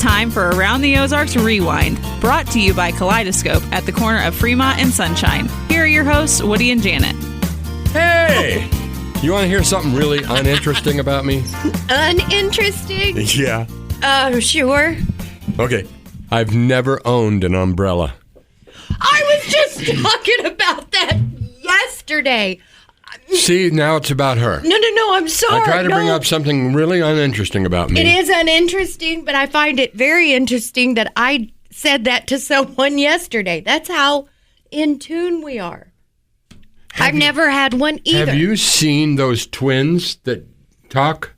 time for Around the Ozarks Rewind, brought to you by Kaleidoscope at the corner of Fremont and Sunshine. Here are your hosts, Woody and Janet. Hey! You want to hear something really uninteresting about me? Uninteresting? Yeah. Sure. Okay. I've never owned an umbrella. I was just talking about that yesterday. See, now it's about her. No, I'm sorry. I try to bring up something really uninteresting about me. It is uninteresting, but I find it very interesting that I said that to someone yesterday. That's how in tune we are. I've never had one either. Have you seen those twins that talk?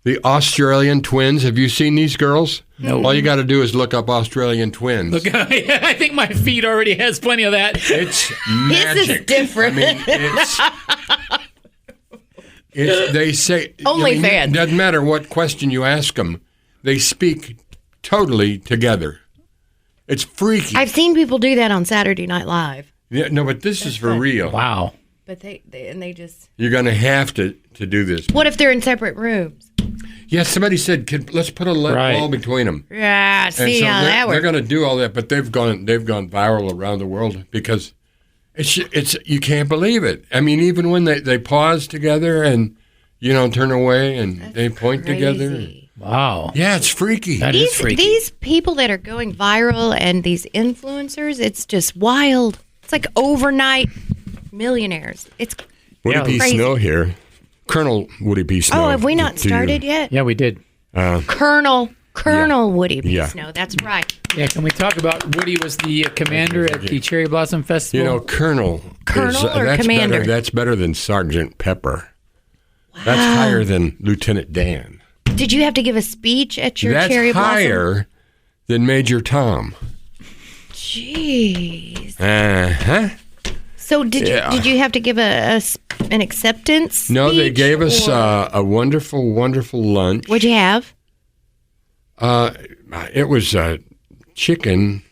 The Australian twins. Have you seen these girls? No. All you got to do is look up Australian twins. Look, I think my feed already has plenty of that. It's magic. This is different. I mean, they say... OnlyFans. It doesn't matter what question you ask them. They speak totally together. It's freaky. I've seen people do that on Saturday Night Live. Yeah, no, but this is for real. Wow. But they just... You're going to have to do this. What if they're in separate rooms? Yeah, somebody said, let's put a wall between them. Yeah, see how that works. They're going to do all that, but they've gone viral around the world because it's you can't believe it. I mean, even when they pause together and turn away and they point together. Wow. Yeah, it's freaky. That is freaky. These people that are going viral and these influencers, it's just wild. It's like overnight millionaires. It's Woody P. crazy. Snow here. Colonel Woody P. Snow. Oh, have we not started yet? Yeah, we did. Colonel Woody P. Yeah. Snow. That's right. Yeah, can we talk about Woody was the commander at the Cherry Blossom Festival? Colonel Or that's Commander? That's better than Sergeant Pepper. Wow. That's higher than Lieutenant Dan. Did you have to give a speech at your Cherry Blossom? That's higher than Major Tom. Jeez. Uh-huh. So did you have to give an acceptance speech? No, they gave us a wonderful, wonderful lunch. What'd you have? It was chicken,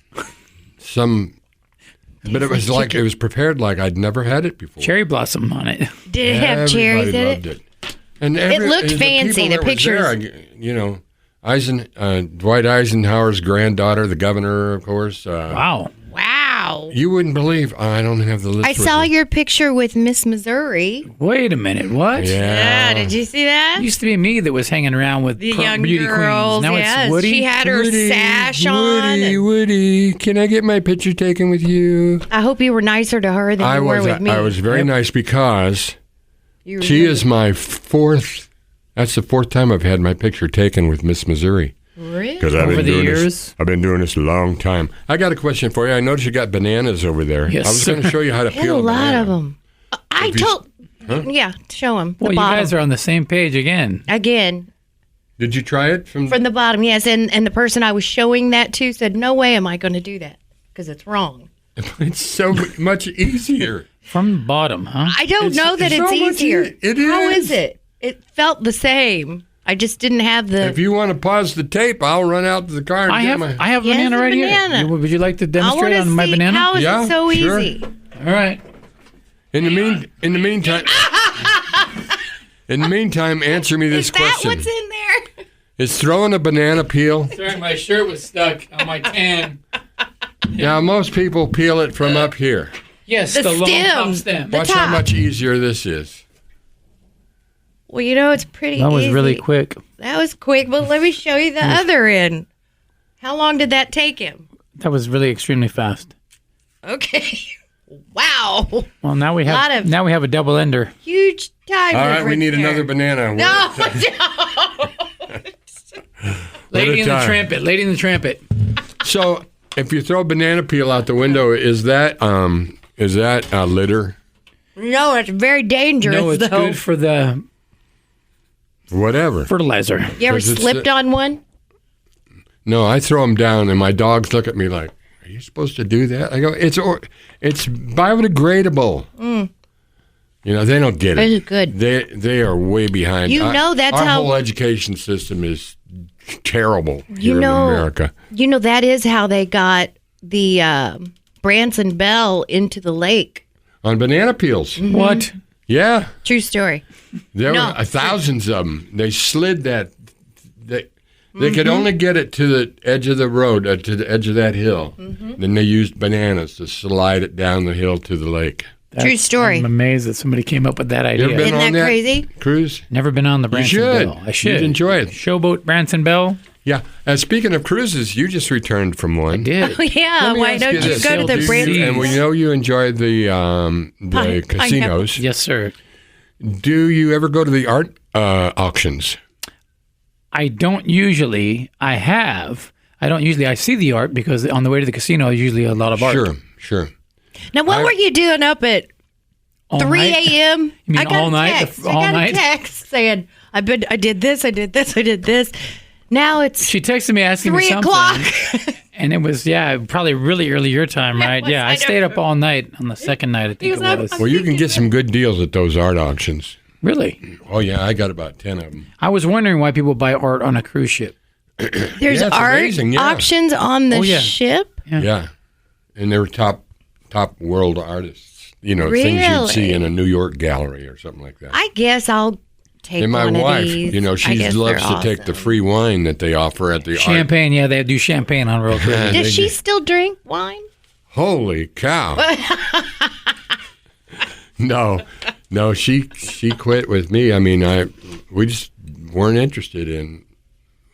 but it was like it was prepared like I'd never had it before. Cherry Blossom on it. Did it have cherries in loved it? And It looked fancy. The pictures. Dwight Eisenhower's granddaughter, the governor, of course. Wow. Wow. You wouldn't believe. I don't have the list. I saw your picture with Miss Missouri. Wait a minute. What? Yeah. Did you see that? It used to be me that was hanging around with The young beauty girls. queens. Now Yes. it's Woody. She had her sash on. Woody, can I get my picture taken with you? I hope you were nicer to her than you were with me. I was very nice because You she really- is my fourth. That's the fourth time I've had my picture taken with Miss Missouri. Really? Because I've Over been the doing years? this. I've been doing this a long time. I got a question for you. I noticed you got bananas over there. Yes, I was going to show you how to I had peel a lot banana. of them. I told... Yeah, show them. Well, the you bottom. guys are on the same page again. Again, Did you try it from from the bottom, yes. And the person I was showing that to said, no way am I going to do that because it's wrong. It's so much easier. From the bottom, huh? I don't know that it's it's so much easier. It How is. is it? It felt the same. I just didn't have the... If you want to pause the tape, I'll run out to the car and I get have my... a Yes, banana a right banana. here. Would you like to I demonstrate want on to my see banana? how is Yeah, it so sure. easy. All right. In the meantime, answer me this Is that question. what's in there? Is throwing a banana peel? Sorry, my shirt was stuck on my tan. Yeah, most people peel it from up here. Yes, The the long top stem. stem. The Watch how top. much easier this is. Well, it's pretty That was easy. really quick. That was quick, but let me show you the other end. How long did that take him? That was really extremely fast. Okay. Wow. Well, now we Lot have of- a double ender. Huge time All right, we difference need there. another banana. No, Lady in the time. Trampet. Lady in the Trampet. So, if you throw banana peel out the window, is that litter? no, it's very dangerous, No, it's though. good for the Whatever. fertilizer. You ever 'Cause it's slipped on one? No, I throw them down, and my dogs look at me like, "Are you supposed to do that?" I go, "It's biodegradable." They don't get it. It's good. They are way behind. That's our how... whole education system is terrible here in America. That is how they got the Branson Bell into the lake. On banana peels. What? Yeah. True story. There No. were thousands of them. They slid that. They could only get it to the edge of the road, to the edge of that hill. Then they used bananas to slide it down the hill to the lake. True story. I'm amazed that somebody came up with that idea. Been Isn't on that crazy? cruise? Never been on the Branson Bell. I should. You'd enjoy it. Showboat Branson Bell. Yeah. And speaking of cruises, you just returned from one. I did. Oh, yeah. Let me Why ask don't you you this. go to the Do Branson? And we know you enjoy the casinos. Yes, sir. Do you ever go to the art auctions? I don't usually. I have. I don't usually. I see the art because on the way to the casino, there's usually a lot of art. Sure. Now, what were you doing up at All 3 night? a.m.? You mean I got all a night? text. All I got night? a text saying, I did this, I did this, I did this. Now it's She texted me asking me 3 something. o'clock. And it was, probably really early your time, right? was, Yeah, I I stayed don't up all night on the second night, I think Because I it was. was- Well, you can get some good deals at those art auctions. Really? Oh, yeah, I got about 10 of them. I was wondering why people buy art on a cruise ship. There's Yeah, it's art amazing, yeah. auctions on the Oh, yeah. ship. Yeah. And they're top world artists. You know, things you'd see Really? in a New York gallery or something like that. I guess I'll take And my one wife, of these. you know, I she guess loves to they're take the awesome. free wine that they offer at the art. Champagne, yeah, they do champagne on Royal Caribbean. Does she still drink wine? Holy cow. No, she quit with me. I mean, we just weren't interested in.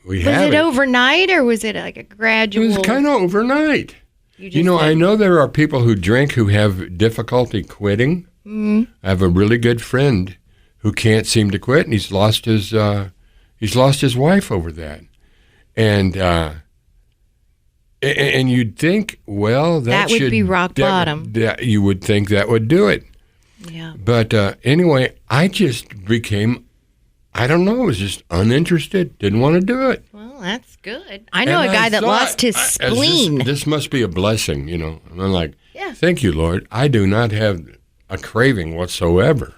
We Was have it overnight or was it like a It gradual? was kind of overnight. You You know, just I said- know there are people who drink who have difficulty quitting. I have a really good friend who can't seem to quit, and he's lost his wife over that. And you'd think, well, That would be rock bottom. That you would think that would do it. Yeah. But anyway, I just became, I don't know, I was just uninterested. Didn't want to do it. Well, that's good. I know And a guy that thought, lost his as spleen. This must be a blessing, you know. And I'm like, Yeah. thank you, Lord. I do not have a craving whatsoever.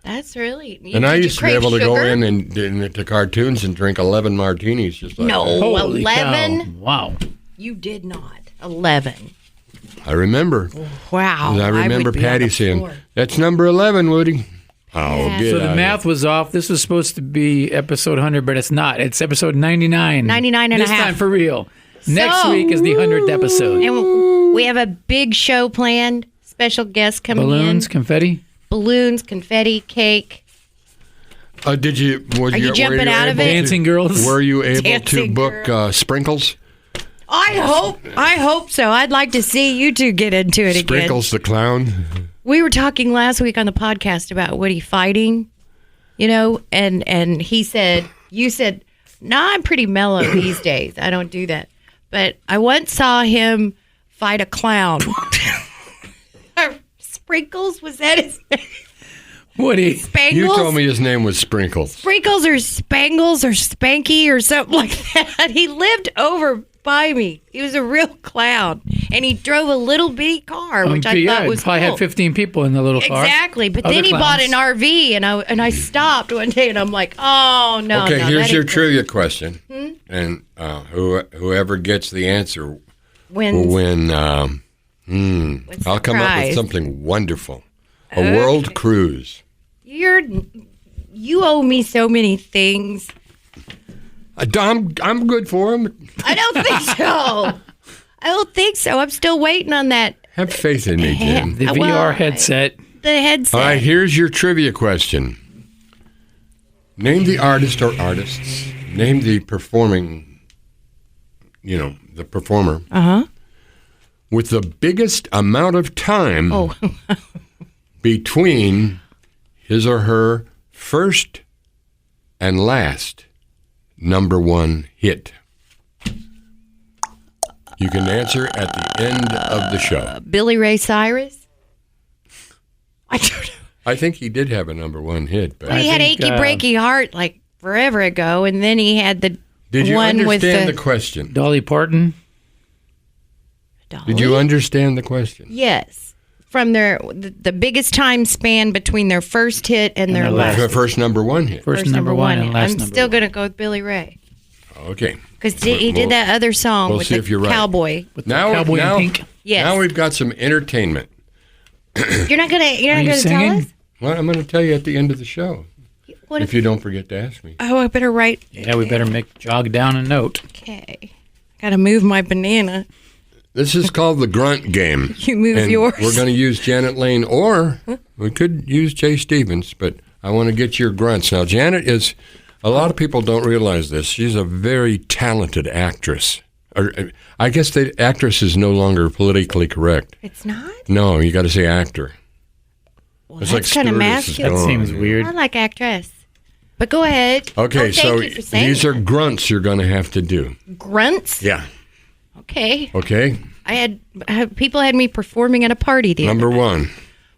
That's really. And I did you used to be crave able to go sugar? in and into cartoons and drink 11 martinis just like No. that. Holy 11? cow. Wow. You did not. 11. I remember. Wow. I remember would be on Patty the saying, floor. that's number 11, Woody. Oh, Yeah. get So out the of math was off. This was supposed to be episode 100, but it's not. It's episode 99. 99 and a this half. time for real. Next So- week is the 100th episode. And we have a big show planned. Special guests coming Balloons, in. confetti. Balloons, confetti, cake. Did you? Were Are you were jumping out of able it? Dancing girls. Were you able to Dancing book sprinkles? I hope so. I'd like to see you two get into it again. Sprinkles the clown. We were talking last week on the podcast about Woody fighting, you know, and he said, you said, nah, I'm pretty mellow these days. I don't do that. But I once saw him fight a clown. Sprinkles, was that his name? Woody. Spangles? You told me his name was Sprinkles. Sprinkles or Spangles or Spanky or something like that. He lived over by me. He was a real clown. And he drove a little bitty car, which I thought was probably cool. had 15 people in the little car. Exactly, but Other then he bought clowns. an RV, and I stopped one day, and I'm like, oh no. Okay, no, here's that your ain't good. trivia question, and whoever gets the answer will Wins. win. What's I'll the come up prize? with something wonderful. A world cruise. You owe me so many things. I'm good for them. I don't think so. I don't think so. I'm still waiting on that. Have faith in me, Jen. The Well, VR headset. The headset. All right, here's your trivia question. Name the artist or artists. Name the performing, the performer. Uh-huh. With the biggest amount of time Oh. between his or her first and last number one hit. You can answer at the end of the show. Billy Ray Cyrus. I don't know. I think he did have a number one hit, but He had think, Achy Breaky Heart like forever ago, and then he had the did you one with understand the the question? Dolly Parton. Did you understand the question? Yes. From the biggest time span between their first hit and their their last. The first number one hit. First number one and last I'm number still one. going to go with Billy Ray. Okay. Because he did that other song we'll with see the if you're right. cowboy. With the cowboy in pink. Yes. Now we've got some entertainment. You're not gonna Are you tell singing? us? Well, I'm going to tell you at the end of the show. if you don't forget to ask me. Oh, I better write. Yeah, we better jog down a note. Okay. Got to move my banana. This is called the grunt game. You move and yours. We're going to use Janet Lane, or we could use Jay Stevens, but I want to get your grunts. Now, Janet is, a lot of people don't realize this. She's a very talented actress. I guess the actress is no longer politically correct. It's not? No, you got to say actor. Well, it's that's kind of masculine. That seems weird. I like actress. But go ahead. Okay, so you for saying these are that. grunts you're going to have to do. Grunts? Yeah. Okay. Okay? People had me performing at a party the Number other night.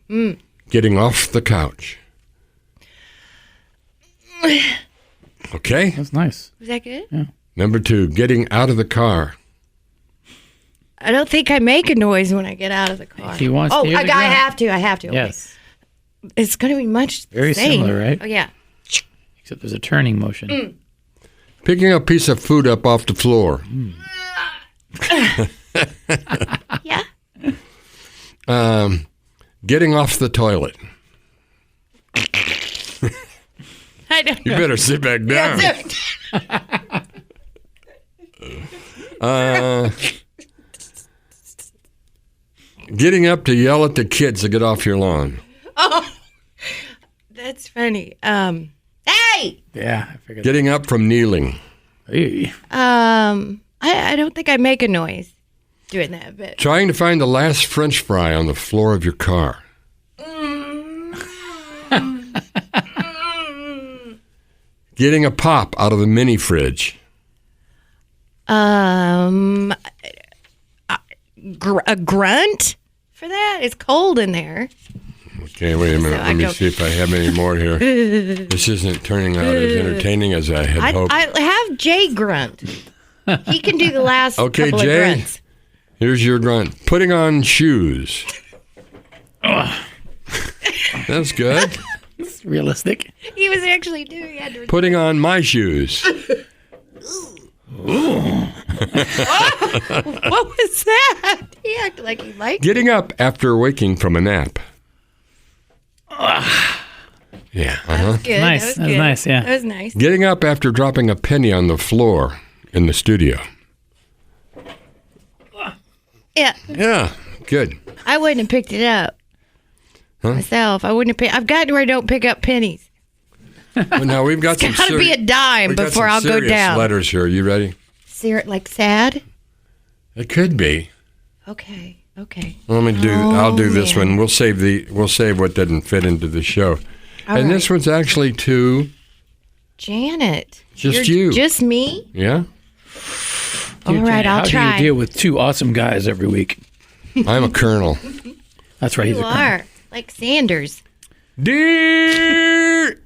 one, getting off the couch. Okay? That's nice. Was that good? Yeah. Number two, getting out of the car. I don't think I make a noise when I get out of the car. If he wants to hear I the grunt. have to. I have to. Okay. Yes. It's going to be much Very the same. similar, right? Oh, yeah. Except there's a turning motion. Picking a piece of food up off the floor. Yeah. Getting off the toilet. I don't You know. better sit back down. Getting up to yell at the kids to get off your lawn. Oh, that's funny. Hey! Yeah, I figured. Getting up from kneeling. Hey. I don't think I make a noise doing that, but Trying to find the last French fry on the floor of your car. Getting a pop out of the mini fridge. a grunt for that? It's cold in there. Okay, wait a minute. So Let me see if I have any more here. This isn't turning out as entertaining as I had hoped. I have Jay grunt. He can do the last Okay, couple Jay. of grunts. Here's your grunt. Putting on shoes. That's good. It's realistic. He was actually doing. He had to Putting on my shoes. What was that? He acted like he liked it. Getting up after waking from a nap. Yeah, uh-huh. Good. Nice. That was That was good. nice, yeah. That was nice. Getting up after dropping a penny on the floor in the studio. Yeah, Yeah, good. I wouldn't have picked it up myself. I wouldn't have picked. I've gotten where I don't pick up pennies. Well, now we've got some It's got to be a dime we've got before some I'll go serious down. letters here. You ready? Like sad? It could be. Okay. Let me do. I'll do this man. one. We'll save what doesn't fit into the show. All and this right. one's actually to Janet. Just You're you. Just me? yeah. All right, I'll How try. do you deal with two awesome guys every week? I'm a colonel. That's right. He's You a colonel. are. Like Sanders. Dear.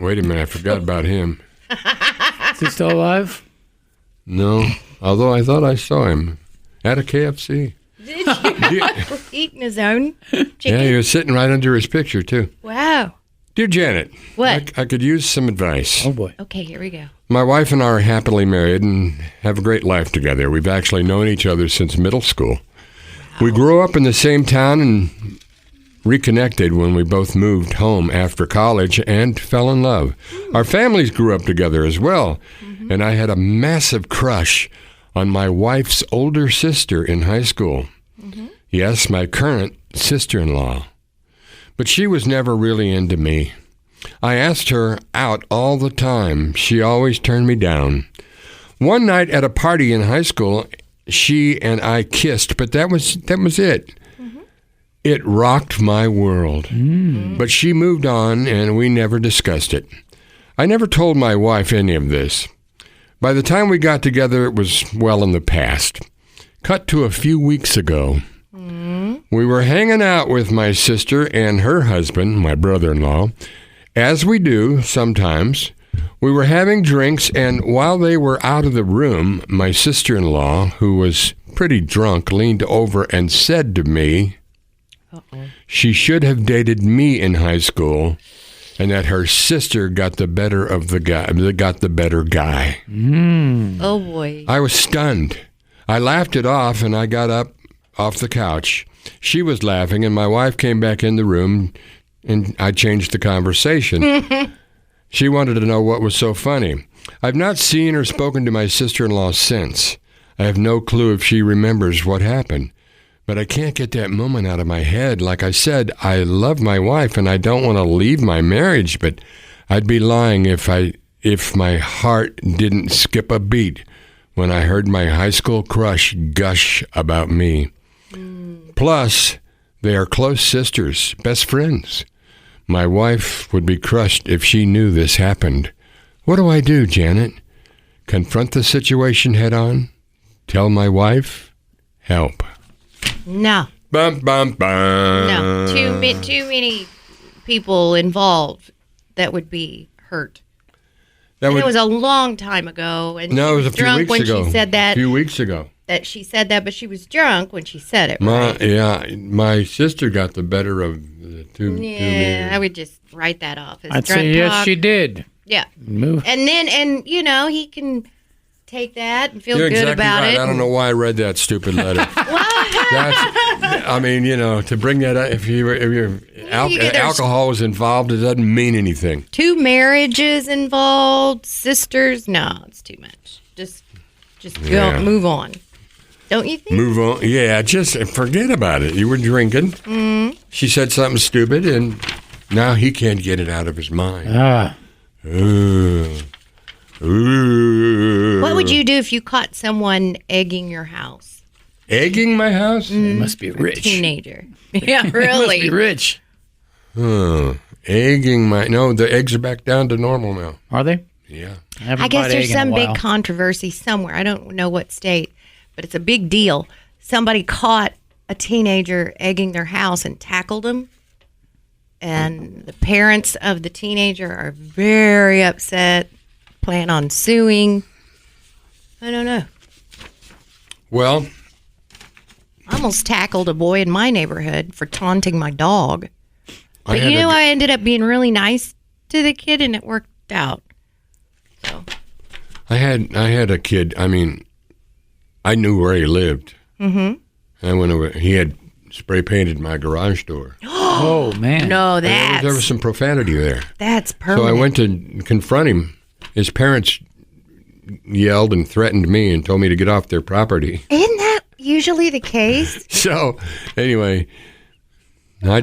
Wait a minute, I forgot about him. Is he still alive? No, although I thought I saw him at a KFC. Did you? Eating his own Yeah, chicken? he was sitting right under his picture too. Wow. Dear Janet, What? I could use some advice. Oh boy. Okay, here we go. My wife and I are happily married and have a great life together. We've actually known each other since middle school. We grew up in the same town and reconnected when we both moved home after college and fell in love. Our families grew up together as well, and I had a massive crush on my wife's older sister in high school. Yes, my current sister-in-law. But she was never really into me. I asked her out all the time. She always turned me down. One night at a party in high school, she and I kissed, but that was it. It rocked my world. But she moved on, and we never discussed it. I never told my wife any of this. By the time we got together, it was well in the past. Cut to a few weeks ago. We were hanging out with my sister and her husband, my brother-in-law, as we do sometimes. We were having drinks, and while they were out of the room, my sister-in-law, who was pretty drunk, leaned over and said to me, she should have dated me in high school, and that her sister got the better of the guy. Got the better guy. Oh, boy. I was stunned. I laughed it off, and I got up off the couch. She was laughing, and my wife came back in the room, and I changed the conversation. She wanted to know what was so funny. I've not seen or spoken to my sister-in-law since. I have no clue if she remembers what happened. But I can't get that moment out of my head. Like I said, I love my wife and I don't want to leave my marriage, but I'd be lying if my heart didn't skip a beat when I heard my high school crush gush about me. Plus, they are close sisters, best friends. My wife would be crushed if she knew this happened. What do I do, Janet? Confront the situation head on? Tell my wife? Help. No. Bum, bum, bum. No. Too many people involved that would be hurt. It was a long time ago. And no, it was a few weeks ago. She said that. A few weeks ago. That she said that, but she was drunk when she said it. My sister got the better of the two. Yeah, I would just write that off as I'd drunk say yes, talk. she did. Yeah. Move. And he can take that and feel You're good exactly about right. it. I don't know why I read that stupid letter. To bring that up, if alcohol was involved, it doesn't mean anything. 2 marriages involved, sisters. No, it's too much. Just go, move on. Don't you think? Move on. Yeah, just forget about it. You were drinking. Mm. She said something stupid, and now he can't get it out of his mind. Ooh. What would you do if you caught someone egging your house? Egging my house? They must be rich. Teenager. Yeah, really. Must be rich. Egging my... No, the eggs are back down to normal now. Are they? Yeah. I guess there's some big controversy somewhere. I don't know what state, but it's a big deal. Somebody caught a teenager egging their house and tackled him. And the parents of the teenager are very upset, plan on suing. I don't know. Well... I almost tackled a boy in my neighborhood for taunting my dog. But I ended up being really nice to the kid, and it worked out. So I had a kid. I mean, I knew where he lived. Mm-hmm. And he had spray painted my garage door. Oh man! No, there was some profanity there. That's permanent. So I went to confront him. His parents yelled and threatened me and told me to get off their property. Isn't that usually the case? So anyway, I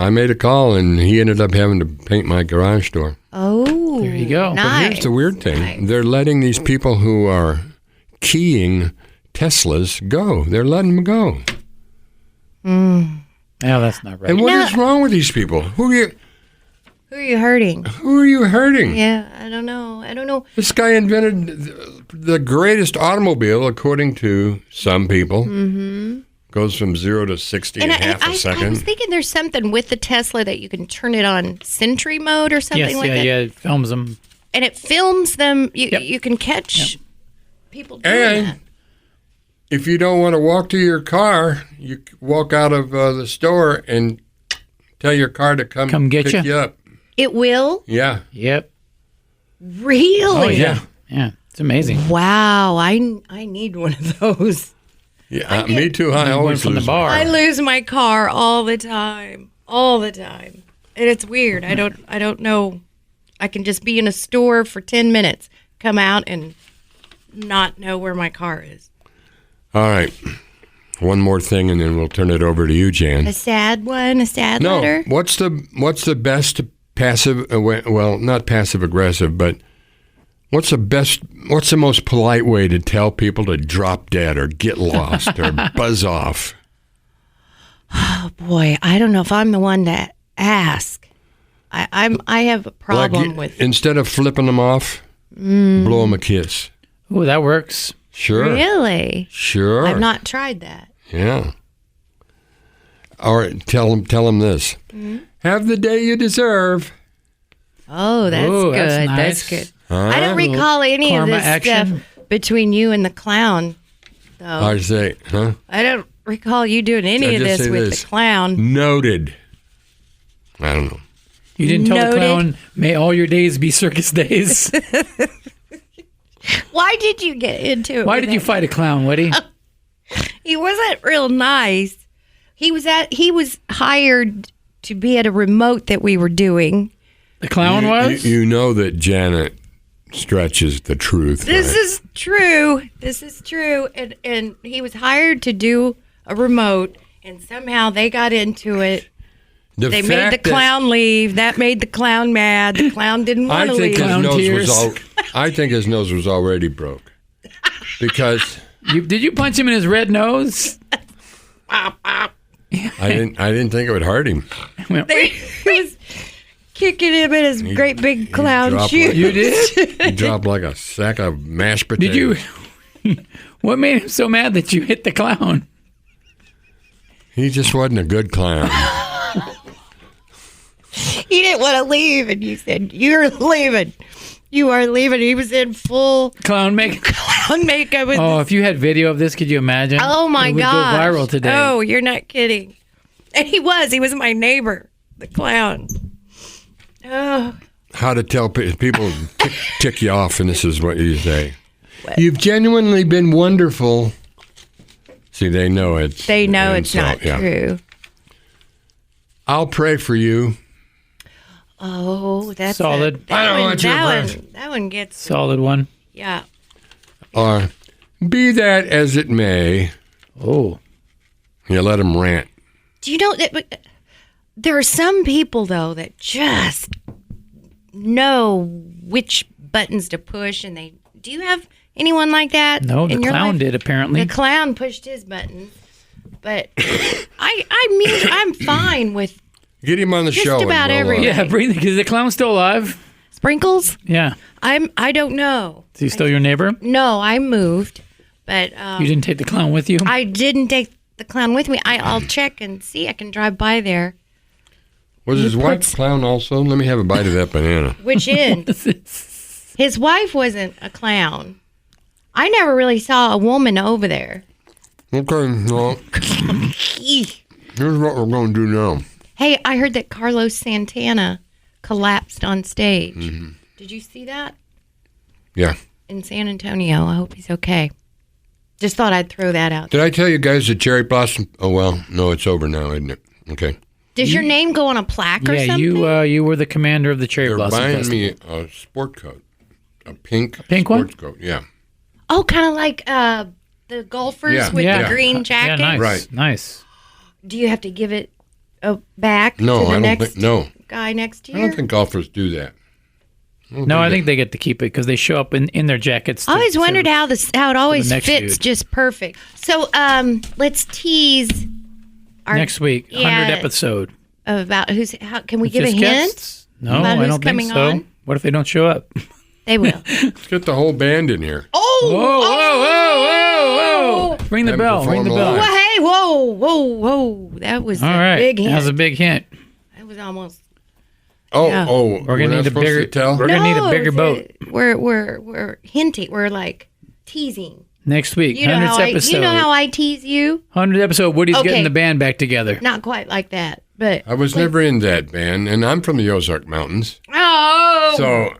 made a call, and he ended up having to paint my garage door. Oh, there you go. Nice. But here's the weird thing. Nice. They're letting these people who are keying Teslas go. They're letting them go. Yeah, that's not right. And what is wrong with these people? Who are you hurting? Who are you hurting? Yeah, I don't know. This guy invented the greatest automobile, according to some people. Mm-hmm. Goes from 0 to 60 in half a second. I was thinking there's something with the Tesla that you can turn it on Sentry mode or something like that. Yeah, it films them. And it films them. You can catch people doing that. If you don't want to walk to your car, you walk out of the store and tell your car to come get pick you up. It will? Yeah. Yep. Really? Oh, yeah. Yeah. It's amazing. Wow. I need one of those. Yeah, me too. I always from the bar. I lose my car all the time. And it's weird. I don't know. I can just be in a store for 10 minutes, come out and not know where my car is. All right. One more thing, and then we'll turn it over to you, Jan. A sad one? A sad letter? No. What's the best passive? Well, not passive aggressive, but what's the most polite way to tell people to drop dead or get lost or buzz off? Oh boy, I don't know if I'm the one to ask. I have a problem with instead of flipping them off, blow them a kiss. Oh, that works. Sure. Really? Sure. I've not tried that. Yeah. All right, tell them this. Mm-hmm. Have the day you deserve. Oh, that's good. That's nice. That's good. I don't recall any of this action. stuff between you and the clown, though. I say, huh? I don't recall you doing any of this with the clown. Noted. I don't know. You didn't tell the clown, may all your days be circus days. Why did you get into it? Why did you fight a clown, Woody? He wasn't real nice. He was hired to be at a remote that we were doing. The clown was? You know that Janet stretches the truth. This right? is true. This is true. And he was hired to do a remote, and somehow they got into it. They made the clown leave. That made the clown mad. The clown didn't want to leave. I think his nose was already broke. Because did you punch him in his red nose? I didn't think it would hurt him. He was kicking him in his great big clown shoes. You did? He dropped like a sack of mashed potatoes. Did you? What made him so mad that you hit the clown? He just wasn't a good clown. He didn't want to leave, and you said, "You're leaving. You are leaving." He was in full clown makeup. If you had video of this, could you imagine? Oh my god! It would go viral today. Oh, you're not kidding. And he was my neighbor, the clown. Oh. How to tell people tick you off, and this is what you say. What? You've genuinely been wonderful. See, they know it's. They know it's not true. I'll pray for you. Oh, that's solid. I don't want your breath. That one gets solid one. Yeah. Be that as it may. Oh. You let them rant. Do you know that there are some people, though, that just know which buttons to push, and do you have anyone like that? No, the clown did, apparently. The clown pushed his buttons. But I'm fine with get him on the show. Just about everything. Yeah, breathe. Is the clown still alive? Sprinkles? Yeah. I don't know. Is he still your neighbor? No, I moved, but you didn't take the clown with you? I didn't take the clown with me. I'll check and see. I can drive by there. Was his wife a clown also? Let me have a bite of that banana. Which end? His wife wasn't a clown. I never really saw a woman over there. Okay, well, here's what we're going to do now. Hey, I heard that Carlos Santana collapsed on stage. Mm-hmm. Did you see that? Yeah. In San Antonio. I hope he's okay. Just thought I'd throw that out. Did I tell you guys that Cherry Blossom? Oh, well, no, it's over now, isn't it? Okay. Does your name go on a plaque or something? Yeah, you were the commander of the Cherry Blossom Festival. They're buying me a sport coat. A pink one? sports coat, yeah. Oh, kind of like the golfers with the green jacket? Yeah, nice. Right. Nice. Do you have to give it back no, to the I don't next think, no. guy next to you? I don't think golfers do that. I think they get to keep it because they show up in their jackets. I always wondered how it always fits dude. just perfect. So let's tease our next week, 100th episode. About can we give a hint? Guests? No, I don't think so. On? What if they don't show up? They will. Let's get the whole band in here. Whoa. Ring the bell. Ring the bell. Hey, whoa. That was a big hint. That was a big hint. That was almost. We're gonna need a bigger. We're gonna need a bigger boat. We're hinting. We're like teasing. Next week, you know 100th episode. You know how I tease you? 100th episode. Woody's getting the band back together. Not quite like that, but I was never in that band, and I'm from the Ozark Mountains. Oh, so.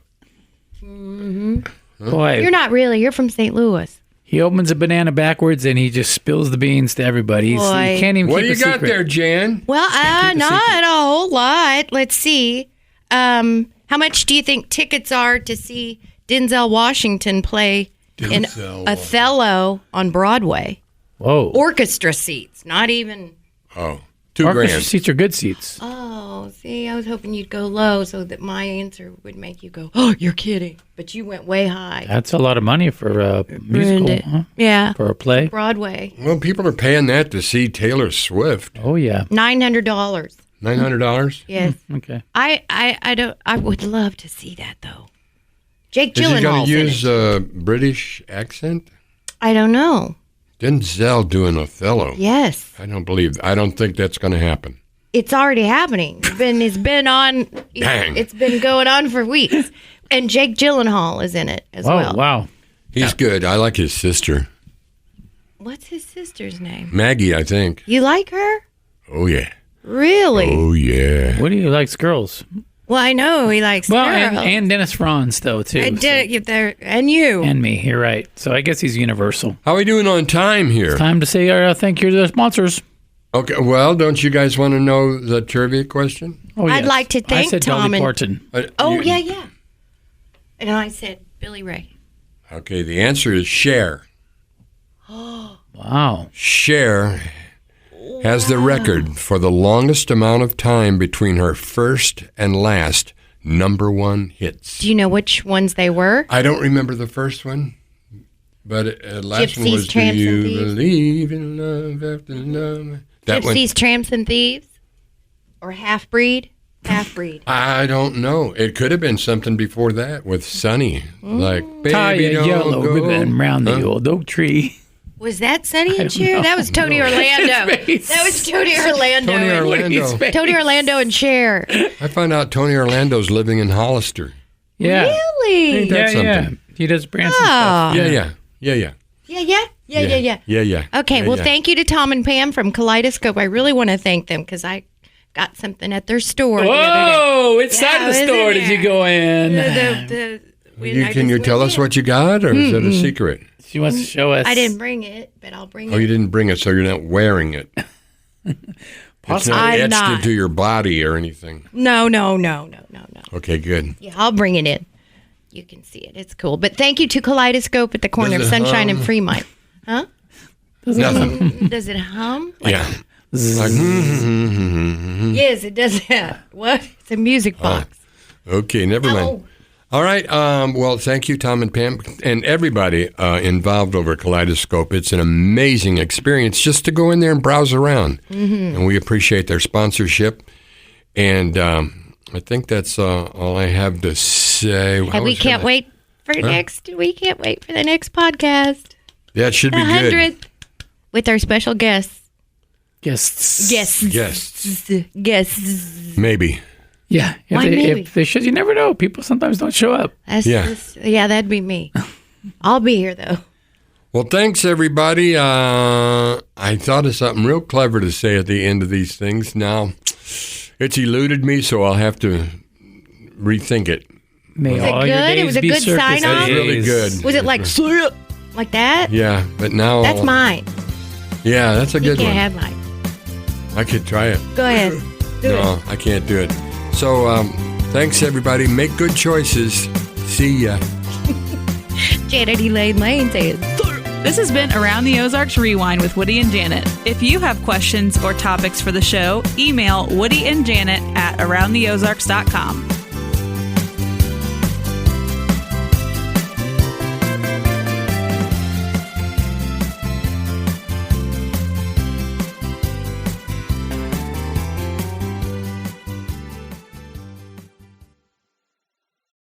Boy, you're not really. You're from St. Louis. He opens a banana backwards and he just spills the beans to everybody. He can't even what keep do you a secret. got there, Jan? Well, not a whole lot. Let's see. How much do you think tickets are to see Denzel Washington play in Othello on Broadway? Whoa. Orchestra seats, not even. Oh, Orchestra seats are good seats. Oh, see, I was hoping you'd go low so that my answer would make you go, oh, you're kidding. But you went way high. That's a lot of money for a musical. Huh? Yeah. For a play. Broadway. Well, people are paying that to see Taylor Swift. Oh, yeah. $900. $900? Yes. Okay. I would love to see that, though. Jake Is he Gyllenhaal. going to use a British accent? I don't know. Denzel doing Othello. Yes. I don't think that's going to happen. It's already happening. It's been on. Dang. It's been going on for weeks. And Jake Gyllenhaal is in it as well. Oh, wow. He's good. I like his sister. What's his sister's name? Maggie, I think. You like her? Oh, yeah. Really? Oh, yeah. What do you likes girls? Well, I know he likes girls. And Dennis Franz, though, too. And you. And me, you're right. So I guess he's universal. How are we doing on time here? Time to say thank you to the sponsors. Okay, well, don't you guys want to know the trivia question? Oh, I'd like to I thank said Tom Dolly and- Parton. Yeah. And I said Billy Ray. Okay, the answer is Cher. Wow. Cher has the record for the longest amount of time between her first and last number one hits. Do you know which ones they were? I don't remember the first one, but last one Gypsies, was Tramps, Do You and Thieves? Believe in Love After Love? That one, Gypsies, Tramps, and Thieves? Or Half-Breed? Half-Breed. I don't know. It could have been something before that with Sonny. Like, Tie baby, a don't yellow go. ribbon round the old oak tree. Was that Sonny and Cher? know. That was Tony Orlando. His face. That was Tony Orlando. Tony and- Orlando. Tony Orlando and Cher. I found out Tony Orlando's living in Hollister. Yeah. Really? Ain't that Yeah. something? He does Branson Oh. stuff. Yeah. Yeah. Okay, Yeah, well, yeah. thank you to Tom and Pam from Kaleidoscope. I really want to thank them because I got something at their store the other Whoa! Which side of the Yeah, store isn't did you it? go in? day. Can you tell us what you got, or is it a secret? She wants to show us. I didn't bring it, but I'll bring Oh, it. you didn't bring it, so you're not wearing it. It's not I'm etched not. into your body or anything. No. Okay, good. Yeah, I'll bring it in. You can see it. It's cool. But thank you to Kaleidoscope at the corner of Does it Sunshine hum? and Fremont. Huh? Nothing. Does it hum? Yeah. Like, Yes, it does that. What? It's a music box. okay, never mind. Oh. All right. Well, thank you, Tom and Pam, and everybody involved over Kaleidoscope. It's an amazing experience just to go in there and browse around. Mm-hmm. And we appreciate their sponsorship. And I think that's all I have to say. And we can't wait for the next podcast. That should be The good. 100th with our special guests. Guests. Guests. Maybe. Yeah. Why maybe? If they should, you never know. People sometimes don't show up. Yeah, that'd be me. I'll be here though. Well, thanks, everybody. I thought of something real clever to say at the end of these things. Now, it's eluded me, so I'll have to rethink it. May Was it all your good? It days was a be good circus sign-off? That's really days. good. Was it like that? Yeah, but now... That's mine. Yeah, that's a You good can't one. have mine. I could try it. Go ahead. Do No, I can't do it. So, thanks, everybody. Make good choices. See ya. it. Janet Elaine Lane says. This has been Around the Ozarks Rewind with Woody and Janet. If you have questions or topics for the show, email Woody and Janet at aroundtheozarks.com.